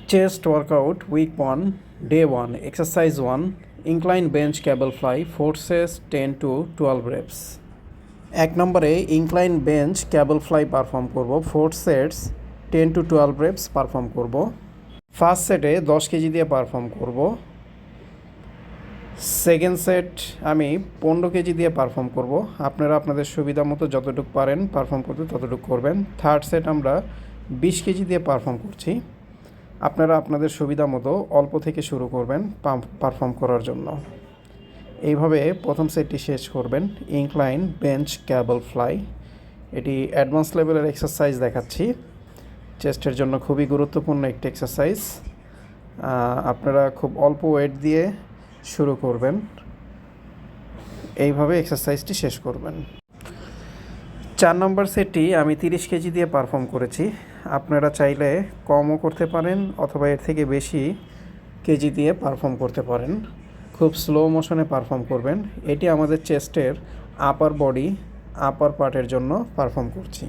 Chest workout week 1 day 1 exercise 1 incline bench cable fly forces 10 to 12 reps এক নম্বরে incline bench cable fly perform করব 4 sets 10 to 12 reps perform করব first সেটে 10 KG দিয়ে perform করব second set আমি 15 KG দিয়ে পারফর্ম করব আপনারা আপনাদের সুবিধা মতো যতটুকু পারেন পারফর্ম করতে ততটুকু করবেন থার্ড সেট আমরা 20 কেজি দিয়ে পারফর্ম করছি আপনারা আপনাদের সুবিধা মতো অল্প থেকে শুরু করবেন পারফর্ম করার জন্য এইভাবে প্রথম সেটটি শেষ করবেন ইনক্লাইন বেঞ্চ ক্যাবল ফ্লাই এটি অ্যাডভান্স লেভেলের এক্সারসাইজ দেখাচ্ছি চেস্টের জন্য খুবই গুরুত্বপূর্ণ একটি এক্সারসাইজ আপনারা খুব অল্প ওয়েট দিয়ে শুরু করবেন এইভাবে এক্সারসাইজটি শেষ করবেন 4 নম্বর সেটটি আমি 30 কেজি দিয়ে পারফর্ম করেছি আপনারা চাইলে কমও করতে পারেন অথবা এর থেকে বেশি কেজি দিয়ে পারফর্ম করতে পারেন খুব স্লো মোশনে পারফর্ম করবেন এটি আমাদের চেস্টের আপার বডি আপার পার্টের জন্য পারফর্ম করছি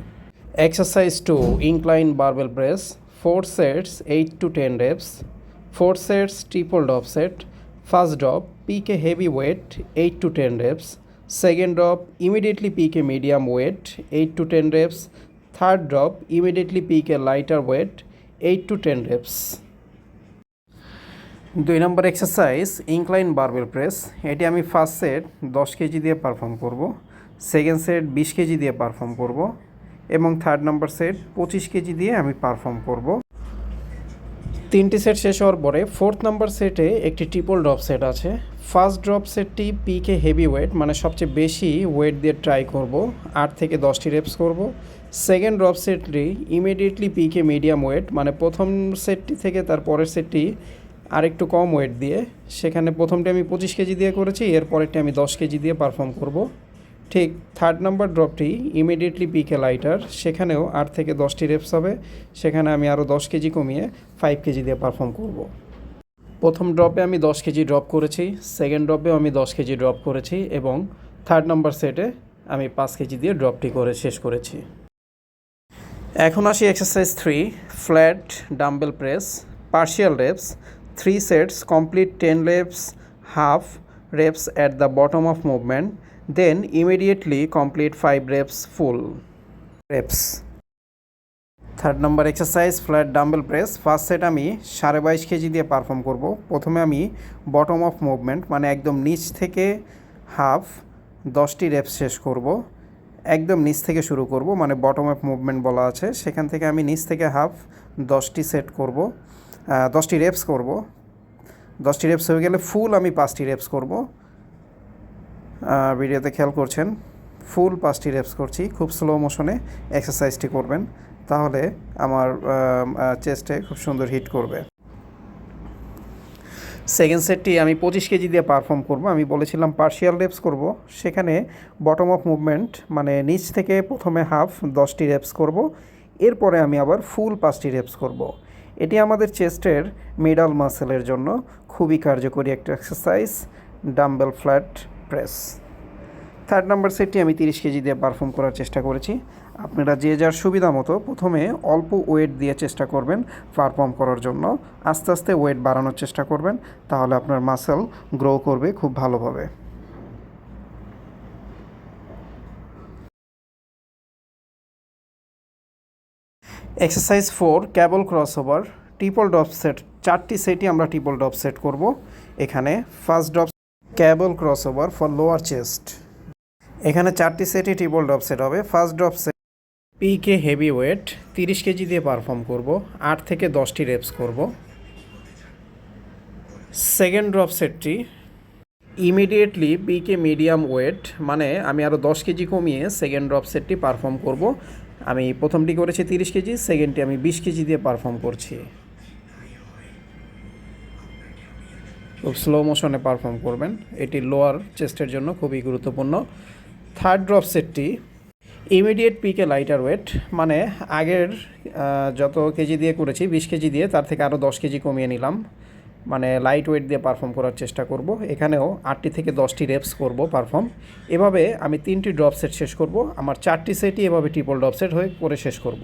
exercise 2 incline barbell press 4 sets 8 to 10 reps 4 sets triple drop set first drop pick a heavy weight 8 to 10 reps second drop immediately pick a medium weight 8 to 10 reps third drop immediately pick a lighter weight 8 to 10 reps 2 number exercise incline barbell press এটি আমি first set 10 KG দিয়ে perform করব second set 20 KG দিয়ে perform করব এবং third number set 25 KG দিয়ে আমি perform করব তিনটি সেট শেষ হওয়ার পরে ফোর্থ নাম্বার সেটে একটি ট্রিপল ড্রপ সেট আছে ফার্স্ট ড্রপ সেটটি পিকে হেভি ওয়েট মানে সবচেয়ে বেশি ওয়েট দিয়ে ট্রাই করব 8 থেকে 10টি রেপস করব সেকেন্ড ড্রপ সেটটি ইমিডিয়েটলি পিকে মিডিয়াম ওয়েট মানে প্রথম সেটটি থেকে তার পরের সেটটি আরেকটু কম ওয়েট দিয়ে সেখানে প্রথমটি আমি 25 কেজি দিয়ে করেছি এর পরেরটি আমি 10 কেজি দিয়ে পারফর্ম করব ঠিক থার্ড নাম্বার ড্রপটি ইমিডিয়েটলি পিকে লাইটার সেখানেও 8 থেকে 10টি রেপস হবে সেখানে আমি আরও 10 কেজি কমিয়ে 5 কেজি দিয়ে পারফর্ম করব প্রথম ড্রপে আমি 10 কেজি ড্রপ করেছি সেকেন্ড ড্রপেও আমি 10 কেজি ড্রপ করেছি এবং থার্ড নাম্বার সেটে আমি 5 কেজি দিয়ে ড্রপটি করে শেষ করেছি এখন আসি exercise 3 flat dumbbell press partial reps 3 sets complete 10 reps half reps at the bottom of movement then immediately complete 5 reps full reps third number exercise flat dumbbell press first set আমি 22.5 KG দিয়ে perform করব প্রথমে আমি bottom of movement মানে একদম নিচ থেকে half 10টি রেপস শেষ করব একদম নিচ থেকে শুরু করব মানে বটম অফ মুভমেন্ট বলা আছে সেখান থেকে আমি নিচ থেকে হাফ 10টি সেট করব 10টি রেপস করব 10টি রেপস হয়ে গেলে ফুল আমি 5টি রেপস করব ভিডিওতে খেয়াল করছেন ফুল 5টি রেপস করছি খুব স্লো মোশনে এক্সারসাইজটি করবেন তাহলে আমার চেস্টে খুব সুন্দর হিট করবে সেকেন্ড সেটটি আমি 25 কেজি দিয়ে পারফর্ম করব আমি বলেছিলাম পার্শিয়াল রেপস করব সেখানে বটম অফ মুভমেন্ট মানে নিচ থেকে প্রথমে হাফ 10টি রেপস করব এরপরে আমি আবার ফুল 5টি রেপস করব এটি আমাদের চেস্টের মিডল মাসেলের জন্য খুবই কার্যকরী একটা exercise dumbbell flat press third number সেটটি আমি 30 কেজি দিয়ে পারফর্ম করার চেষ্টা করেছি আপনারা যে যার সুবিধা মতো প্রথমে অল্প ওয়েট দিয়ে চেষ্টা করবেন পারফর্ম করার জন্য আস্তে আস্তে ওয়েট বাড়ানোর চেষ্টা করবেন তাহলে আপনার মাসেল গ্রো করবে খুব ভালোভাবে exercise 4 cable crossover triple drop set 4টি সেটই আমরা ট্রিপল ড্রপ সেট করব এখানে first drop cable crossover for lower chest এখানে 4টি সেটই ট্রিপল ড্রপ সেট হবে ফার্স্ট ড্রপ সেট পিকে হেভি ওয়েট 30 কেজি দিয়ে পারফর্ম করব 8 থেকে 10টি রেপস করব সেকেন্ড ড্রপ সেটটি ইমিডিয়েটলি পিকে মিডিয়াম ওয়েট মানে আমি আরও 10 কেজি কমিয়ে সেকেন্ড ড্রপ সেটটি পারফর্ম করব আমি প্রথমটি করেছি 30 কেজি সেকেন্ডটি আমি 20 কেজি দিয়ে পারফর্ম করছি খুব স্লো মোশনে পারফর্ম করবেন এটি লোয়ার চেস্টের জন্য খুবই গুরুত্বপূর্ণ থার্ড ড্রপ সেটটি ইমিডিয়েট পিকে লাইটার ওয়েট মানে আগের যত কেজি দিয়ে করেছি 20 কেজি দিয়ে তার থেকে আরও 10 কেজি কমিয়ে নিলাম মানে লাইট ওয়েট দিয়ে পারফর্ম করার চেষ্টা করব এখানেও 8টি থেকে 10টি রেপস করব পারফর্ম এভাবে আমি 3টি ড্রপ সেট শেষ করব আমার 4টি সেটই এভাবে ট্রিপল ড্রপ সেট হয়ে করে শেষ করব